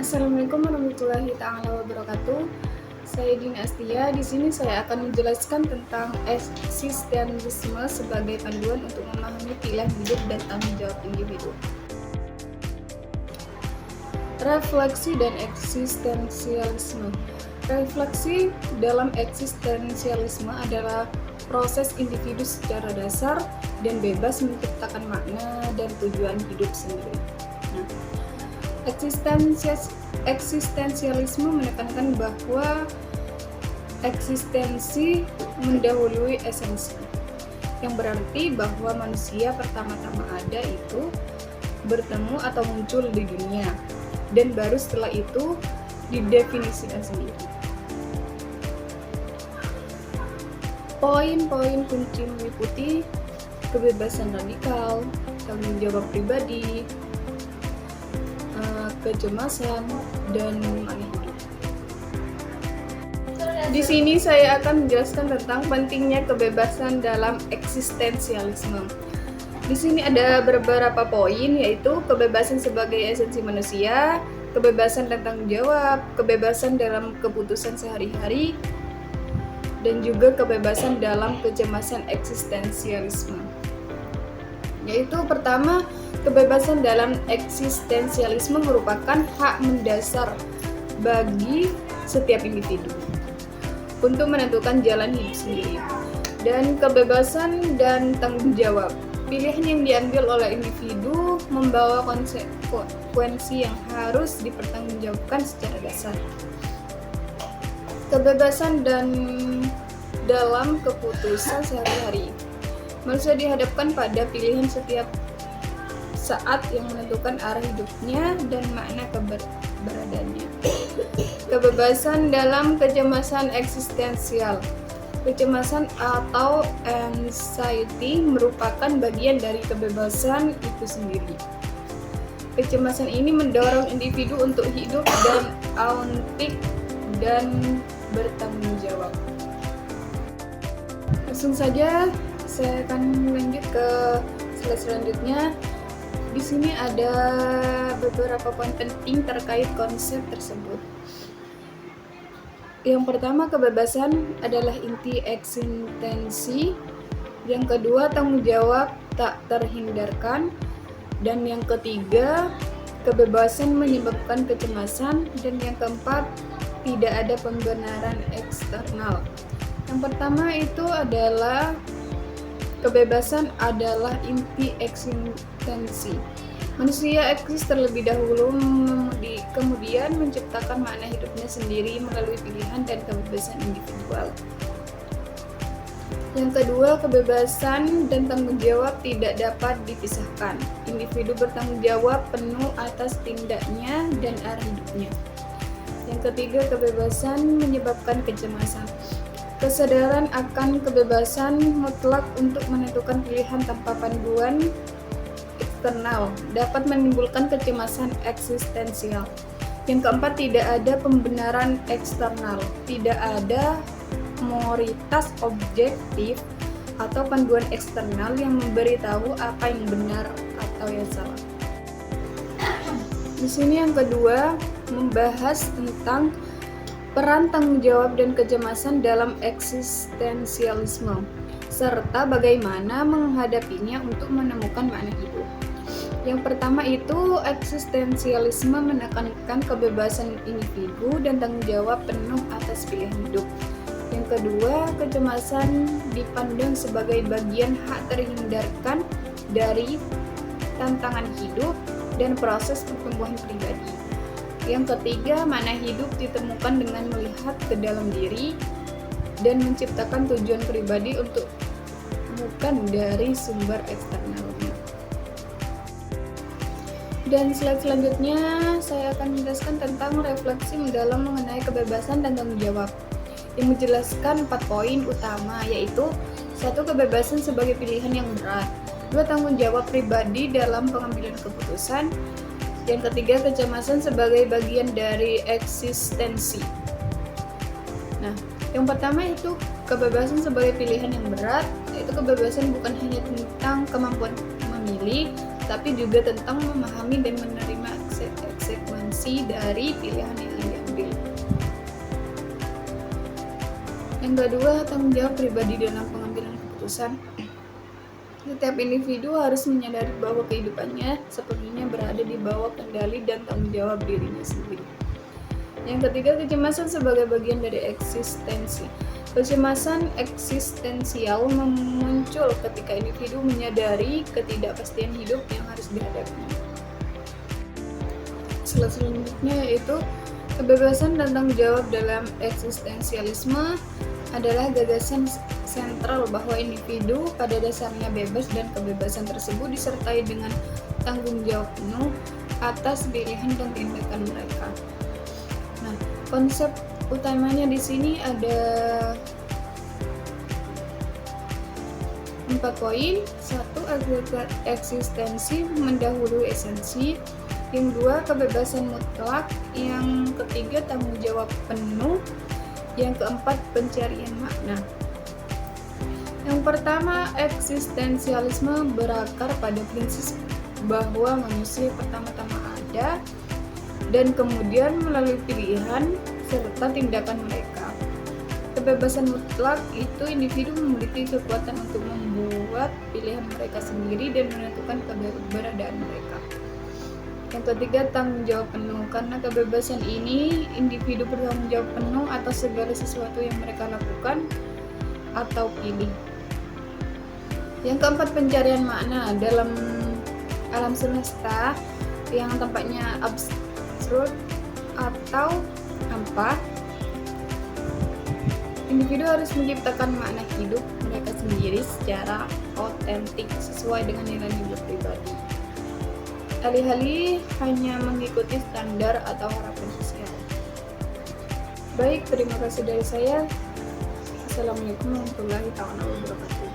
Assalamualaikum warahmatullahi taala wabarakatuh. Saya Dina Astia. Di sini saya akan menjelaskan tentang eksistensialisme sebagai panduan untuk memahami pilihan hidup dan tanggung jawab individu. Refleksi dan eksistensialisme. Refleksi dalam eksistensialisme adalah proses individu secara dasar dan bebas menciptakan makna dan tujuan hidup sendiri. Nah, eksistensialisme menekankan bahwa eksistensi mendahului esensi, yang berarti bahwa manusia pertama-tama ada itu bertemu atau muncul di dunia, dan baru setelah itu didefinisikan sendiri. Poin-poin kunci meliputi kebebasan radikal, tanggung jawab pribadi, kecemasan, dan makna hidup. Di sini saya akan menjelaskan tentang pentingnya kebebasan dalam eksistensialisme. Di sini ada beberapa poin, yaitu kebebasan sebagai esensi manusia, kebebasan dan tanggung jawab, kebebasan dalam keputusan sehari-hari, dan juga kebebasan dalam kecemasan eksistensialisme. Yaitu pertama, kebebasan dalam eksistensialisme merupakan hak mendasar bagi setiap individu untuk menentukan jalan hidup sendiri. Dan kebebasan dan tanggung jawab, pilihan yang diambil oleh individu membawa konsekuensi yang harus dipertanggungjawabkan secara dasar. Kebebasan dan dalam keputusan sehari-hari, manusia dihadapkan pada pilihan setiap saat yang menentukan arah hidupnya dan makna keberadaannya. Kebebasan dalam kecemasan eksistensial. Kecemasan atau anxiety merupakan bagian dari kebebasan itu sendiri. Kecemasan ini mendorong individu untuk hidup dan autentik dan bertanggung jawab. Langsung saja saya akan lanjut ke slide selanjutnya. Di sini ada beberapa poin penting terkait konsep tersebut. Yang pertama, kebebasan adalah inti eksistensi. Yang kedua, tanggung jawab tak terhindarkan. Dan yang ketiga, kebebasan menyebabkan kecemasan. Dan yang keempat, tidak ada pembenaran eksternal. Yang pertama itu adalah kebebasan adalah inti eksistensi. Manusia eksis terlebih dahulu, kemudian menciptakan makna hidupnya sendiri melalui pilihan dan kebebasan individual. Yang kedua, kebebasan dan tanggung jawab tidak dapat dipisahkan. Individu bertanggung jawab penuh atas tindaknya dan arah hidupnya. Yang ketiga, kebebasan menyebabkan kecemasan. Kesadaran akan kebebasan mutlak untuk menentukan pilihan tanpa panduan eksternal dapat menimbulkan kecemasan eksistensial. Yang keempat, tidak ada pembenaran eksternal. Tidak ada moralitas objektif atau panduan eksternal yang memberitahu apa yang benar atau yang salah. Di sini yang kedua, membahas tentang peran tanggung jawab dan kecemasan dalam eksistensialisme, serta bagaimana menghadapinya untuk menemukan makna hidup. Yang pertama itu, eksistensialisme menekankan kebebasan individu dan tanggung jawab penuh atas pilihan hidup. Yang kedua, kecemasan dipandang sebagai bagian hak terhindarkan dari tantangan hidup dan proses pertumbuhan pribadi. Yang ketiga, makna hidup ditemukan dengan melihat ke dalam diri dan menciptakan tujuan pribadi untuk bukan dari sumber eksternalnya. Dan slide selanjutnya saya akan menjelaskan tentang refleksi mendalam mengenai kebebasan dan tanggung jawab, yang menjelaskan 4 poin utama, yaitu 1. Kebebasan sebagai pilihan yang berat. 2. Tanggung jawab pribadi dalam pengambilan keputusan. Yang ketiga, kecemasan sebagai bagian dari eksistensi. Nah, yang pertama itu kebebasan sebagai pilihan yang berat, yaitu kebebasan bukan hanya tentang kemampuan memilih, tapi juga tentang memahami dan menerima konsekuensi konsekuensi dari pilihan yang diambil. Yang kedua, tanggung jawab pribadi dalam pengambilan keputusan. Setiap individu harus menyadari bahwa kehidupannya sepenuhnya berada di bawah kendali dan tanggung jawab dirinya sendiri. Yang ketiga, kecemasan sebagai bagian dari eksistensi. Kecemasan eksistensial muncul ketika individu menyadari ketidakpastian hidup yang harus dihadapinya. Selanjutnya yaitu kebebasan dan tanggung jawab dalam eksistensialisme adalah gagasan sentral bahwa individu pada dasarnya bebas dan kebebasan tersebut disertai dengan tanggung jawab penuh atas pilihan dan tindakan mereka. Nah, konsep utamanya di sini ada 4 poin. 1. Eksistensi mendahului esensi. Yang 2, kebebasan mutlak. Yang ketiga, tanggung jawab penuh. Yang keempat, pencarian makna. Yang pertama, eksistensialisme berakar pada prinsip bahwa manusia pertama-tama ada dan kemudian melalui pilihan serta tindakan mereka. Kebebasan mutlak itu individu memiliki kekuatan untuk membuat pilihan mereka sendiri dan menentukan keberadaan mereka. Yang ketiga, tanggung jawab penuh. Karena kebebasan ini, individu bertanggung jawab penuh atas segala sesuatu yang mereka lakukan atau pilih. Yang keempat, pencarian makna. Dalam alam semesta yang tampaknya absurd atau hampa, individu harus menciptakan makna hidup mereka sendiri secara otentik sesuai dengan nilai-nilai pribadi. Alih-alih hanya mengikuti standar atau harapan sosial. Baik, terima kasih dari saya. Assalamualaikum warahmatullahi wabarakatuh.